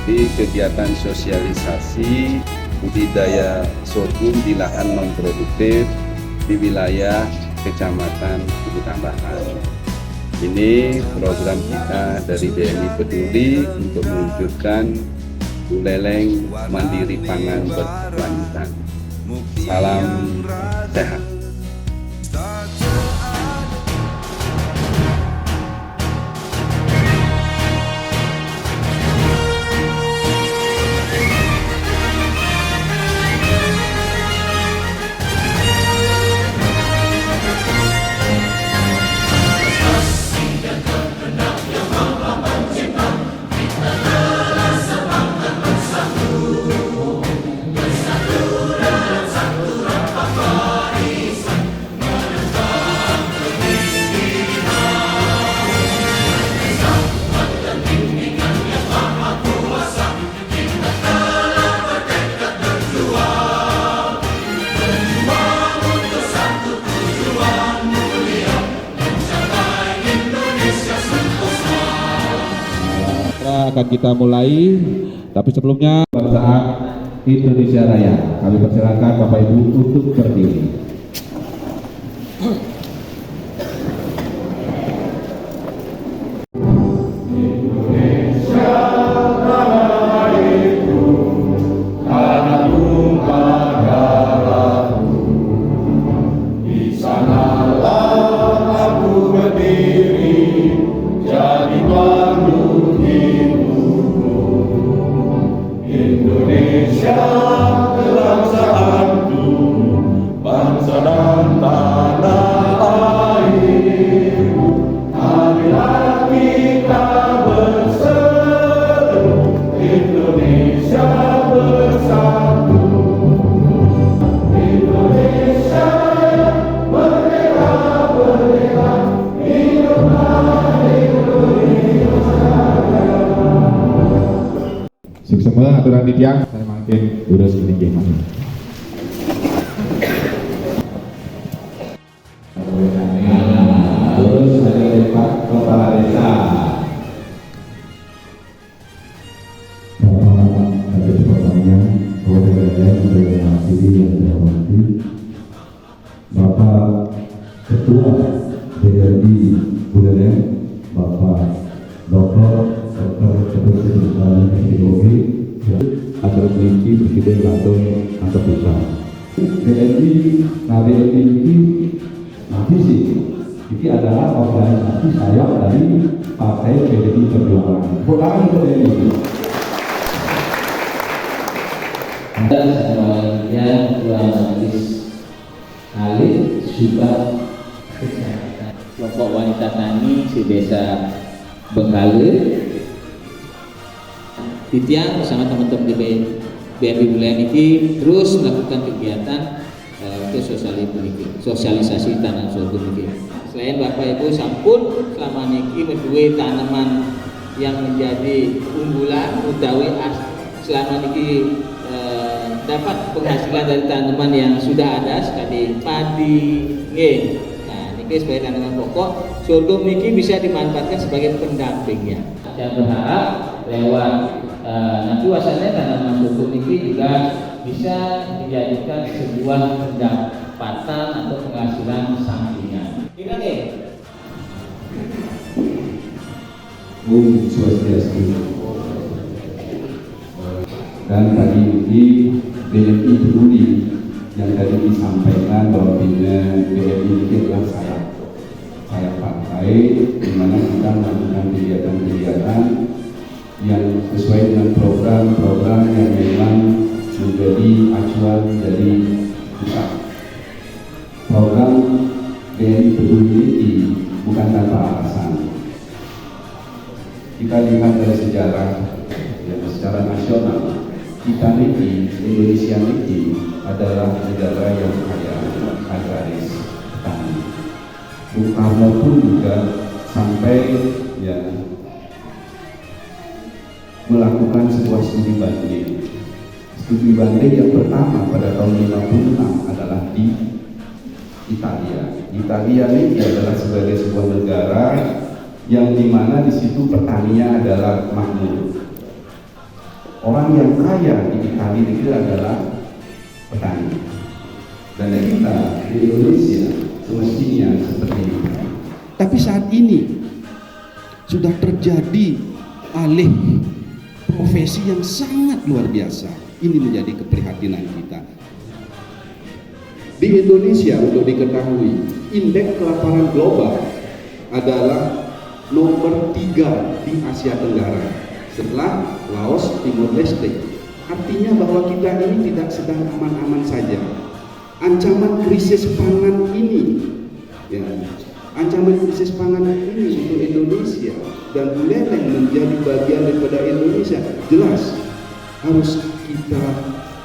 mengikuti kegiatan sosialisasi budidaya sorghum di lahan non produktif di wilayah Kecamatan Tugu Tambahan. Ini program kita dari BNI Peduli untuk mewujudkan Buleleng mandiri pangan berkelanjutan. Salam sehat. Akan kita mulai, tapi sebelumnya pada saat Indonesia Raya kami persilakan Bapak Ibu untuk berdiri. Semua aturan di tiang saya makin urus sedikit. Terus dari Pak Kepala Desa. Bapak Kadis Pertanian, Kabupaten Banyuwangi yang dihormati, Bapak Ketua BRI Buleleng, Bapak Dr. Teknologi atau memiliki presiden langsung atau pusat. BNI, nah BNI ini adalah organisasi sayap dari Partai BNI Perjuangan. Bukan BNI. Dan semuanya Ketua Majelis Alit juga kelompok wanita tani di desa Bengkale. Titian bersama teman-teman di BNI Buleleng ini terus melakukan kegiatan sosialisasi tanam sorghum ini. Selain Bapak Ibu sampun selama niki medue tanaman yang menjadi unggulan utawi selama niki dapat penghasilan dari tanaman yang sudah ada sekali padi nggih. Nah niki sebagai tanaman pokok, sorghum niki bisa dimanfaatkan sebagai pendampingnya. Saya berharap lewat nanti wasannya tanaman sorghum ini juga bisa dijadikan sebuah pendapatan atau penghasilan sampingan. Gimana nih? Om Swastiastu. Dan tadi ini BNI Peduli yang tadi disampaikan bahwa BNI ini adalah saya partai di mana kita melakukan kegiatan-kegiatan yang sesuai dengan program-program yang memang menjadi acuan dari pusat. Program BNI Peduli ini bukan tanpa alasan. Kita lihat dari sejarah, ya, secara nasional, kita ini, Indonesia ini adalah negara yang kaya agraris tani. Bung Karno pun juga sampai ya melakukan sebuah studi banding. Studi banding yang pertama pada tahun 56 adalah di Italia. Italia ini adalah sebagai sebuah negara yang dimana di situ petaninya adalah makmur. Orang yang kaya di Italia itu adalah petani. Dan kita di Indonesia semestinya seperti itu. Tapi saat ini sudah terjadi alih profesi yang sangat luar biasa. Ini menjadi keprihatinan kita. Di Indonesia, untuk diketahui, indeks kelaparan global adalah nomor 3 di Asia Tenggara setelah Laos, Timor Leste. Artinya bahwa kita ini tidak sedang aman-aman saja. Ancaman krisis pangan ini, ya, ancaman krisis pangan ini untuk Indonesia dan buleleng menjadi bagian daripada Indonesia, jelas harus kita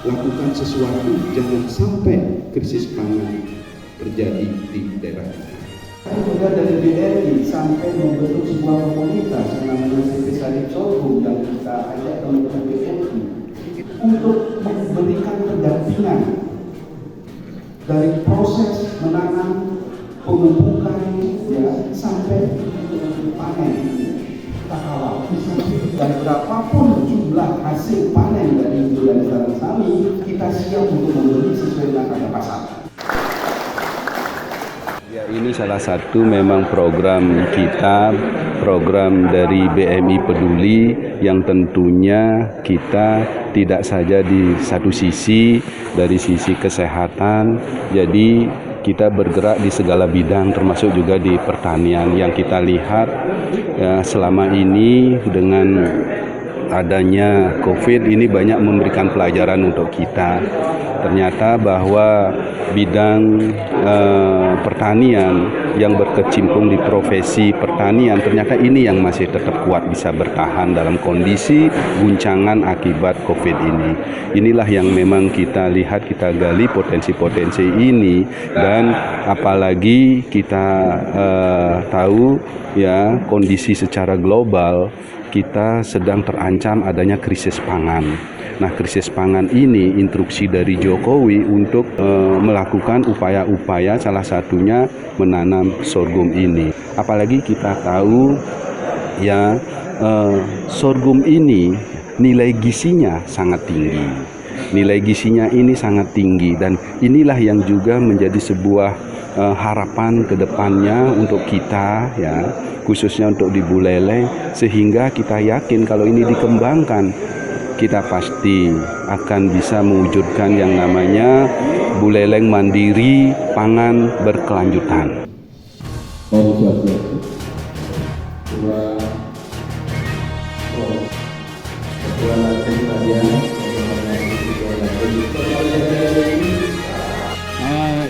lakukan sesuatu, jangan sampai krisis pangan terjadi di daerah kita. Juga dari BRI sampai membentuk sebuah komunitas yang namanya Spesialis Sorghum yang kita ajak teman-teman BRI untuk memberikan pendampingan dari proses menanam, pemupukan, ya, sampai panen. Kita kawal dan berapapun jumlah hasil panen dari sarang kami, kita siap untuk membeli sesuai dengan harga pasar. Ya, ini salah satu memang program kita, program dari BMI Peduli yang tentunya kita tidak saja di satu sisi, dari sisi kesehatan, jadi kita bergerak di segala bidang termasuk juga di pertanian yang kita lihat ya, selama ini dengan adanya COVID ini banyak memberikan pelajaran untuk kita. Ternyata bahwa bidang pertanian yang berkecimpung di profesi pertanian ternyata ini yang masih tetap kuat bisa bertahan dalam kondisi guncangan akibat COVID ini. Inilah yang memang kita lihat, kita gali potensi-potensi ini, dan apalagi kita tahu ya kondisi secara global kita sedang terancam adanya krisis pangan. Nah, krisis pangan ini instruksi dari Jokowi untuk melakukan upaya-upaya, salah satunya menanam sorghum ini. Apalagi kita tahu ya sorghum ini nilai gizinya sangat tinggi. Nilai gizinya ini sangat tinggi, dan inilah yang juga menjadi sebuah harapan ke depannya untuk kita ya, khususnya untuk di Buleleng, sehingga kita yakin kalau ini dikembangkan kita pasti akan bisa mewujudkan yang namanya Buleleng mandiri, pangan berkelanjutan.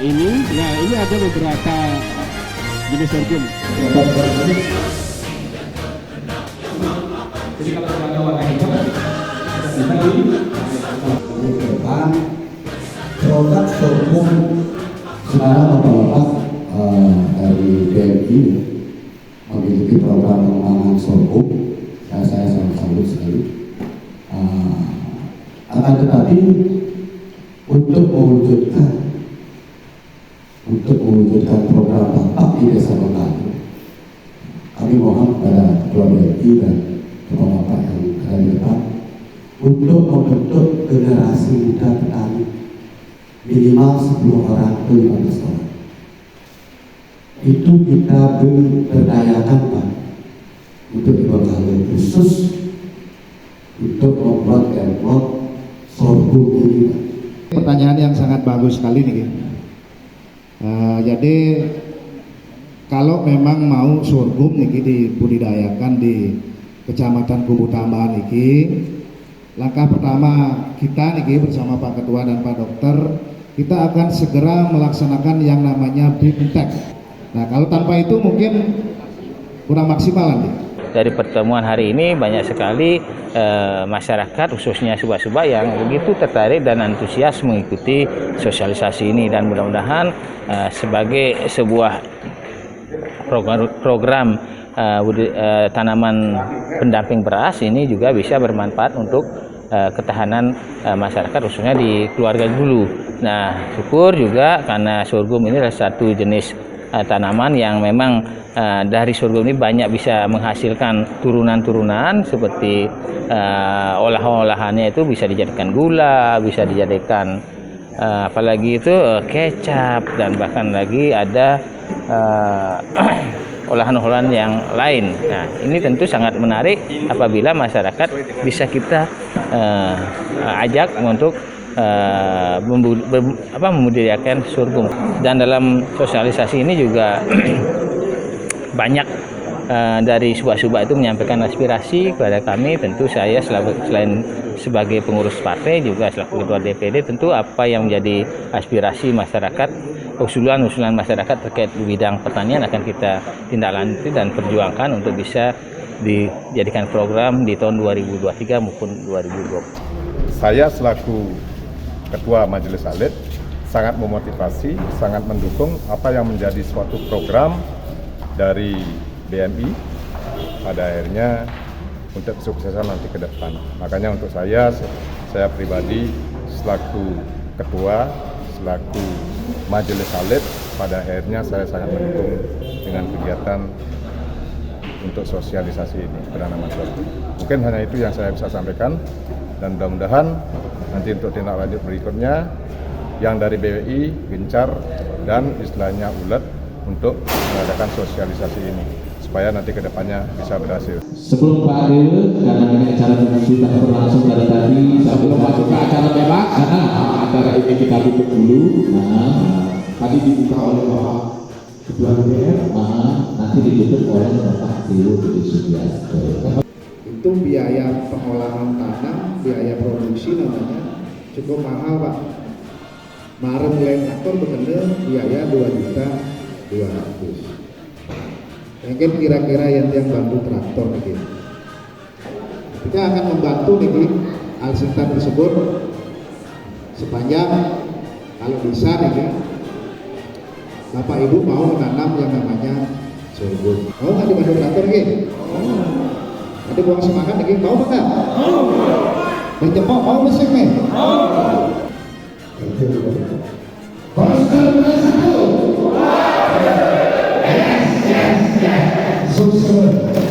Ini ada beberapa jenis sorghum. Jadi kalau ada warna hitam, produk sorghum sekarang Bapak dari BMI memiliki program pengembangan sorghum. Saya sangat salut sekali. Akan tetapi untuk mewujudkan program Bapak di Desa Bengkulu, kami mohon kepada Ketua BMI dan Ketua Bapak yang ada di depan untuk membentuk generasi muda petani minimal 10 orang atau 15 orang. Itu kita berdayakan Pak untuk di Bengkulu khusus untuk membuat kelompok sorghum ini Pak. Pertanyaan yang sangat bagus sekali nih. Jadi kalau memang mau sorghum niki dibudidayakan di Kecamatan Kubu Tambahan niki, langkah pertama kita niki bersama Pak Ketua dan Pak Dokter, kita akan segera melaksanakan yang namanya BIMTEK. Nah, kalau tanpa itu mungkin kurang maksimal nanti. Dari pertemuan hari ini banyak sekali masyarakat khususnya subak-subak yang begitu tertarik dan antusias mengikuti sosialisasi ini, dan mudah-mudahan sebagai sebuah program tanaman pendamping beras ini juga bisa bermanfaat untuk ketahanan masyarakat khususnya di keluarga dulu. Nah, syukur juga karena sorghum ini adalah satu jenis tanaman yang memang dari sorghum ini banyak bisa menghasilkan turunan-turunan seperti olahan-olahannya itu bisa dijadikan gula, bisa dijadikan apalagi itu kecap, dan bahkan lagi ada olahan-olahan yang lain. Nah, ini tentu sangat menarik apabila masyarakat bisa kita ajak untuk membudidayakan sorghum. Dan dalam sosialisasi ini juga banyak dari subak-subak itu menyampaikan aspirasi kepada kami. Tentu saya selain sebagai pengurus partai juga selaku ketua DPD, tentu apa yang menjadi aspirasi masyarakat, usulan-usulan masyarakat terkait bidang pertanian akan kita tindaklanjuti dan perjuangkan untuk bisa dijadikan program di tahun 2023 maupun 2020. Saya selaku Ketua Majelis Alit sangat memotivasi, sangat mendukung apa yang menjadi suatu program dari BMI pada akhirnya untuk kesuksesan nanti ke depan. Makanya untuk saya pribadi selaku ketua, selaku Majelis Alit, pada akhirnya saya sangat mendukung dengan kegiatan untuk sosialisasi ini penanaman sorghum. Mungkin hanya itu yang saya bisa sampaikan, dan mudah-mudahan nanti untuk tindak lanjut berikutnya yang dari BWI gencar dan istilahnya ulet untuk mengadakan sosialisasi ini supaya nanti kedepannya bisa berhasil. Sebelum Pak Dewa, karena ini acara sudah berlangsung dari tadi, sebelum masuk ke acara bebas, acara ini kita tutup dulu. Tadi dibuka oleh Bapak Ketua DPR, nanti ditutup oleh Bapak Dewa Budi Sugiarto. Itu biaya pengolahan tanah, biaya produksi namanya cukup mahal Pak. Marung lain aktor benar biaya 2.200.000. Mungkin kira-kira yang bantu traktor nih. Kita akan membantu nih Alsintan tersebut sepanjang kalau bisa nih Bapak Ibu mau menanam yang namanya sorghum. Mau nggak dibantu traktor nih? Nanti buang semangat nih, mau nggak? Dan jempol mau mesin nih? Sukses.